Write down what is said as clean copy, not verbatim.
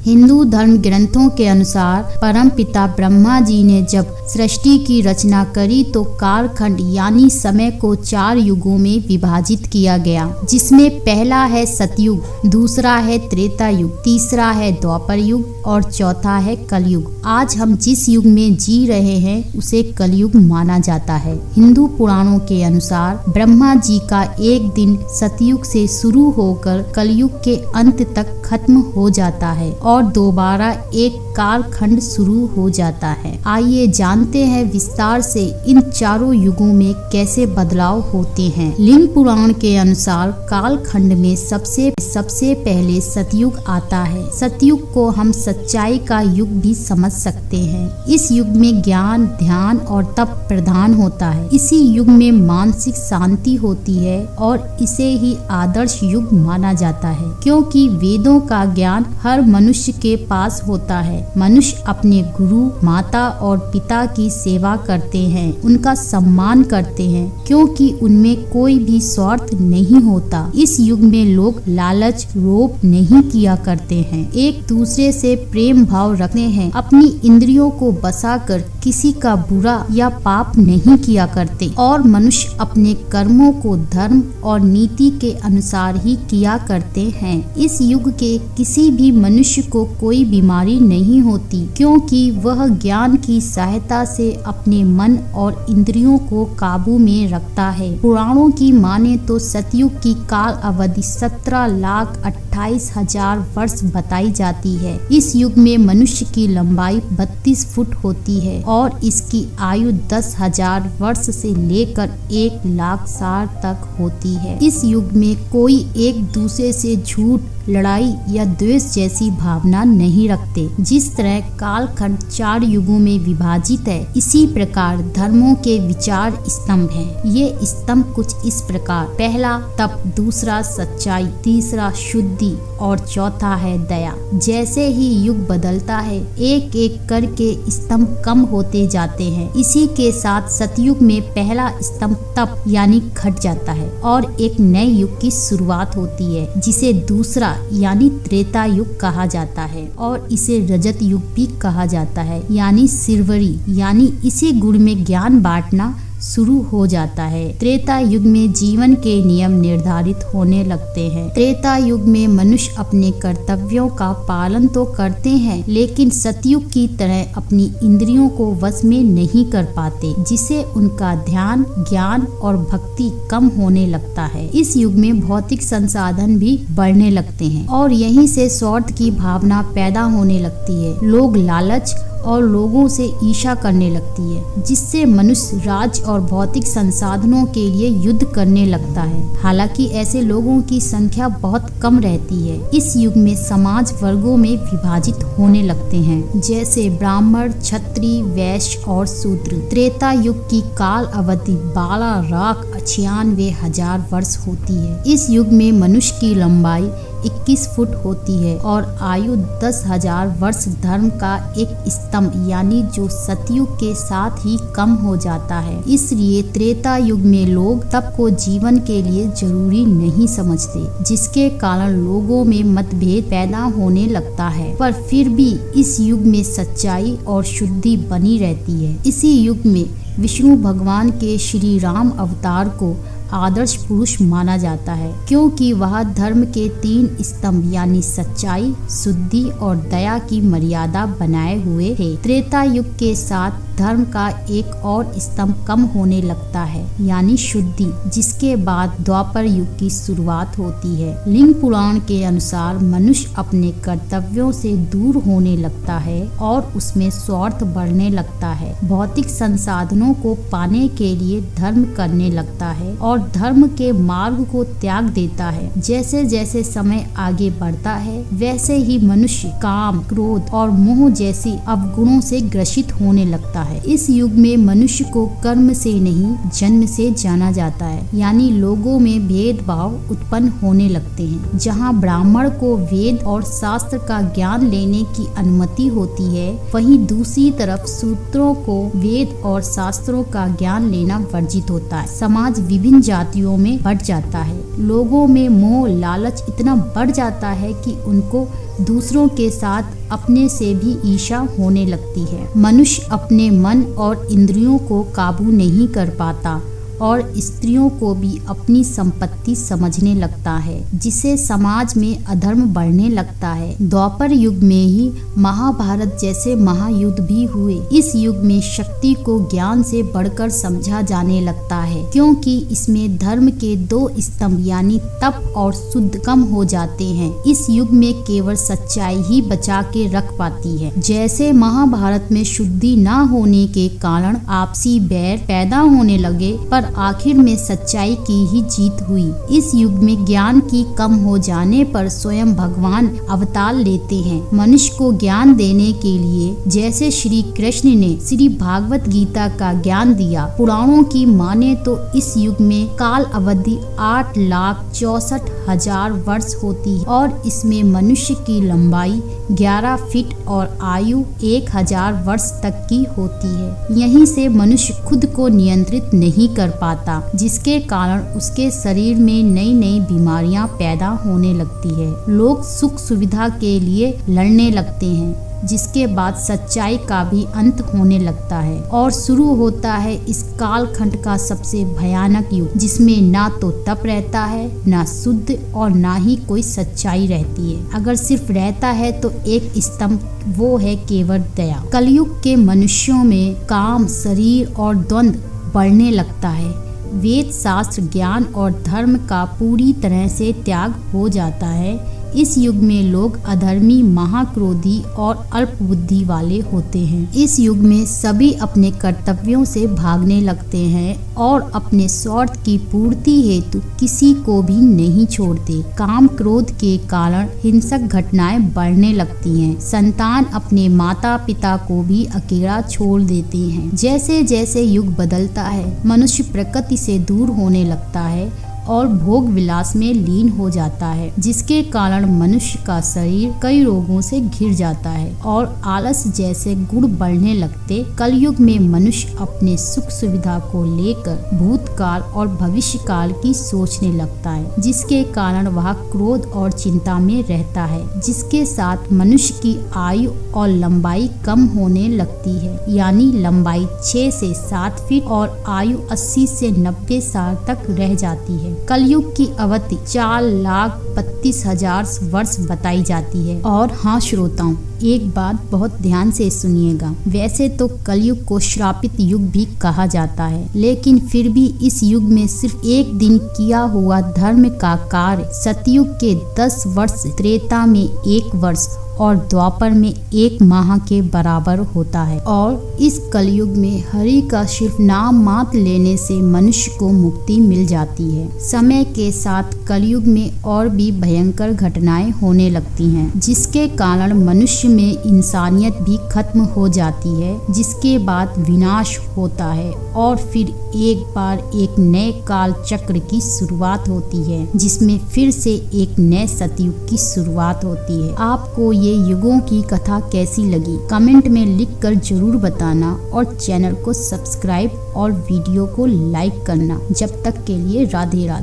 हिंदू धर्म ग्रंथों के अनुसार परमपिता ब्रह्मा जी ने जब सृष्टि की रचना करी तो कालखंड यानी समय को 4 युगों में विभाजित किया गया, जिसमें पहला है सतयुग, दूसरा है त्रेता युग, तीसरा है द्वापर युग और चौथा है कलयुग। आज हम जिस युग में जी रहे हैं उसे कलयुग माना जाता है। हिंदू पुराणों के अनुसार ब्रह्मा जी का एक दिन सतयुग से शुरू होकर कलयुग के अंत तक खत्म हो जाता है और दोबारा एक कालखंड शुरू हो जाता है। आइए जानते हैं विस्तार से इन चारों युगों में कैसे बदलाव होते हैं। लिंग पुराण के अनुसार कालखंड में सबसे पहले सतयुग आता है। सतयुग को हम सच्चाई का युग भी समझ सकते हैं। इस युग में ज्ञान, ध्यान और तप प्रधान होता है। इसी युग में मानसिक शांति होती है और इसे ही आदर्श युग माना जाता है, क्योंकि वेदों का ज्ञान हर मनुष्य के पास होता है। मनुष्य अपने गुरु, माता और पिता की सेवा करते हैं, उनका सम्मान करते हैं, क्योंकि उनमें कोई भी स्वार्थ नहीं होता। इस युग में लोग लालच, लोभ नहीं किया करते हैं, एक दूसरे से प्रेम भाव रखते हैं, अपनी इंद्रियों को बसाकर किसी का बुरा या पाप नहीं किया करते और मनुष्य अपने कर्मों को धर्म और नीति के अनुसार ही किया करते हैं। इस युग के किसी भी मनुष्य को कोई बीमारी नहीं होती, क्योंकि वह ज्ञान की सहायता से अपने मन और इंद्रियों को काबू में रखता है। पुराणों की माने तो सतयुग की काल अवधि 17,28,000 वर्ष बताई जाती है। इस युग में मनुष्य की लंबाई 32 फुट होती है और इसकी आयु 10,000 वर्ष से लेकर 1,00,000 साल तक होती है। इस युग में कोई एक दूसरे से झूठ, लड़ाई या द्वेष जैसी भावना नहीं रखते। जिस तरह कालखंड 4 युगों में विभाजित है, इसी प्रकार धर्मों के विचार स्तंभ हैं। ये स्तंभ कुछ इस प्रकार: पहला तप, दूसरा सच्चाई, तीसरा शुद्धि और चौथा है दया। जैसे ही युग बदलता है, एक एक करके स्तंभ कम होते जाते हैं। इसी के साथ सतयुग में पहला स्तंभ तप यानी घट जाता है और एक नए युग की शुरुआत होती है, जिसे दूसरा यानी त्रेता युग कहा जाता है और इसे रजत युग भी कहा जाता है, यानी सिरवरी यानी इसी गुण में ज्ञान बांटना शुरू हो जाता है। त्रेता युग में जीवन के नियम निर्धारित होने लगते हैं। त्रेता युग में मनुष्य अपने कर्तव्यों का पालन तो करते हैं, लेकिन सतयुग की तरह अपनी इंद्रियों को वश में नहीं कर पाते, जिसे उनका ध्यान, ज्ञान और भक्ति कम होने लगता है। इस युग में भौतिक संसाधन भी बढ़ने लगते हैं और यहीं से स्वार्थ की भावना पैदा होने लगती है। लोग लालच और लोगों से ईर्ष्या करने लगती है, जिससे मनुष्य राज और भौतिक संसाधनों के लिए युद्ध करने लगता है। हालांकि ऐसे लोगों की संख्या बहुत कम रहती है। इस युग में समाज वर्गों में विभाजित होने लगते हैं, जैसे ब्राह्मण, क्षत्रिय, वैश्य और शूद्र। त्रेता युग की काल अवधि 12,96,000 वर्ष होती है। इस युग में मनुष्य की लंबाई 21 फुट होती है और आयु 10,000 वर्ष। धर्म का एक स्तंभ यानी जो सतयुग के साथ ही कम हो जाता है। इसलिए त्रेता युग में लोग तप को जीवन के लिए जरूरी नहीं समझते, जिसके कारण लोगों में मतभेद पैदा होने लगता है। पर फिर भी इस युग में सच्चाई और शुद्धि बनी रहती है। इसी युग में विष्णु भगवान के श्री राम अवतार को आदर्श पुरुष माना जाता है, क्योंकि वह धर्म के 3 स्तंभ यानी सच्चाई, शुद्धि और दया की मर्यादा बनाए हुए थे। त्रेता युग के साथ धर्म का एक और स्तंभ कम होने लगता है, यानी शुद्धि, जिसके बाद द्वापर युग की शुरुआत होती है। लिंग पुराण के अनुसार मनुष्य अपने कर्तव्यों से दूर होने लगता है और उसमें स्वार्थ बढ़ने लगता है। भौतिक संसाधनों को पाने के लिए धर्म करने लगता है और धर्म के मार्ग को त्याग देता है। जैसे जैसे समय आगे बढ़ता है, वैसे ही मनुष्य काम, क्रोध और मोह जैसी अवगुणों से ग्रसित होने लगता है। इस युग में मनुष्य को कर्म से नहीं, जन्म से जाना जाता है, यानी लोगों में भेदभाव उत्पन्न होने लगते हैं। जहाँ ब्राह्मण को वेद और शास्त्र का ज्ञान लेने की अनुमति होती है, वहीं दूसरी तरफ शूद्रों को वेद और शास्त्रों का ज्ञान लेना वर्जित होता है। समाज विभिन्न जातियों में बढ़ जाता है। लोगों में मोह लालच इतना बढ़ जाता है कि उनको दूसरों के साथ अपने से भी ईर्ष्या होने लगती है। मनुष्य अपने मन और इंद्रियों को काबू नहीं कर पाता और स्त्रियों को भी अपनी संपत्ति समझने लगता है, जिससे समाज में अधर्म बढ़ने लगता है। द्वापर युग में ही महाभारत जैसे महायुद्ध भी हुए। इस युग में शक्ति को ज्ञान से बढ़कर समझा जाने लगता है, क्योंकि इसमें धर्म के 2 स्तंभ यानी तप और शुद्ध कम हो जाते हैं। इस युग में केवल सच्चाई ही बचा के रख पाती है। जैसे महाभारत में शुद्धि न होने के कारण आपसी बैर पैदा होने लगे, पर आखिर में सच्चाई की ही जीत हुई। इस युग में ज्ञान की कम हो जाने पर स्वयं भगवान अवतार लेते हैं मनुष्य को ज्ञान देने के लिए। जैसे श्री कृष्ण ने श्री भागवत गीता का ज्ञान दिया। पुराणों की माने तो इस युग में काल अवधि 8,64,000 वर्ष होती है और इसमें मनुष्य की लंबाई 11 फीट और आयु 1000 वर्ष तक की होती है। यहीं से मनुष्य खुद को नियंत्रित नहीं कर पाता, जिसके कारण उसके शरीर में नई नई बीमारियां पैदा होने लगती है। लोग सुख सुविधा के लिए लड़ने लगते हैं, जिसके बाद सच्चाई का भी अंत होने लगता है और शुरू होता है इस कालखंड का सबसे भयानक युग, जिसमें ना तो तप रहता है, ना शुद्ध और ना ही कोई सच्चाई रहती है। अगर सिर्फ रहता है तो एक स्तंभ, वो है केवल दया। कलयुग के मनुष्यों में काम, शरीर और द्वंद्व बढ़ने लगता है। वेद शास्त्र, ज्ञान और धर्म का पूरी तरह से त्याग हो जाता है। इस युग में लोग अधर्मी, महाक्रोधी और अल्प बुद्धि वाले होते हैं। इस युग में सभी अपने कर्तव्यों से भागने लगते हैं और अपने स्वार्थ की पूर्ति हेतु किसी को भी नहीं छोड़ते। काम क्रोध के कारण हिंसक घटनाएं बढ़ने लगती हैं। संतान अपने माता पिता को भी अकेला छोड़ देते हैं। जैसे जैसे युग बदलता है, मनुष्य प्रकृति से दूर होने लगता है और भोग विलास में लीन हो जाता है, जिसके कारण मनुष्य का शरीर कई रोगों से घिर जाता है और आलस जैसे गुण बढ़ने लगते। कलयुग में मनुष्य अपने सुख सुविधा को लेकर भूतकाल और भविष्य काल की सोचने लगता है, जिसके कारण वह क्रोध और चिंता में रहता है, जिसके साथ मनुष्य की आयु और लंबाई कम होने लगती है। यानी लंबाई 6 से 7 फीट और आयु 80 से 90 साल तक रह जाती है। कलयुग की अवधि 4,32,000 वर्ष बताई जाती है। और हाँ श्रोताओं, एक बात बहुत ध्यान से सुनिएगा। वैसे तो कलयुग को श्रापित युग भी कहा जाता है, लेकिन फिर भी इस युग में सिर्फ एक दिन किया हुआ धर्म का कार्य सतयुग के 10 वर्ष, त्रेता में 1 वर्ष और द्वापर में 1 माह के बराबर होता है। और इस कलयुग में हरि का सिर्फ नाम मात्र लेने से मनुष्य को मुक्ति मिल जाती है। समय के साथ कलयुग में और भी भयंकर घटनाएं होने लगती हैं, जिसके कारण मनुष्य में इंसानियत भी खत्म हो जाती है, जिसके बाद विनाश होता है और फिर एक बार एक नए काल चक्र की शुरुआत होती है, जिसमें फिर से एक नए सतयुग की शुरुआत होती है। आपको ये युगों की कथा कैसी लगी कमेंट में लिखकर जरूर बताना और चैनल को सब्सक्राइब और वीडियो को लाइक करना। जब तक के लिए राधे राधे।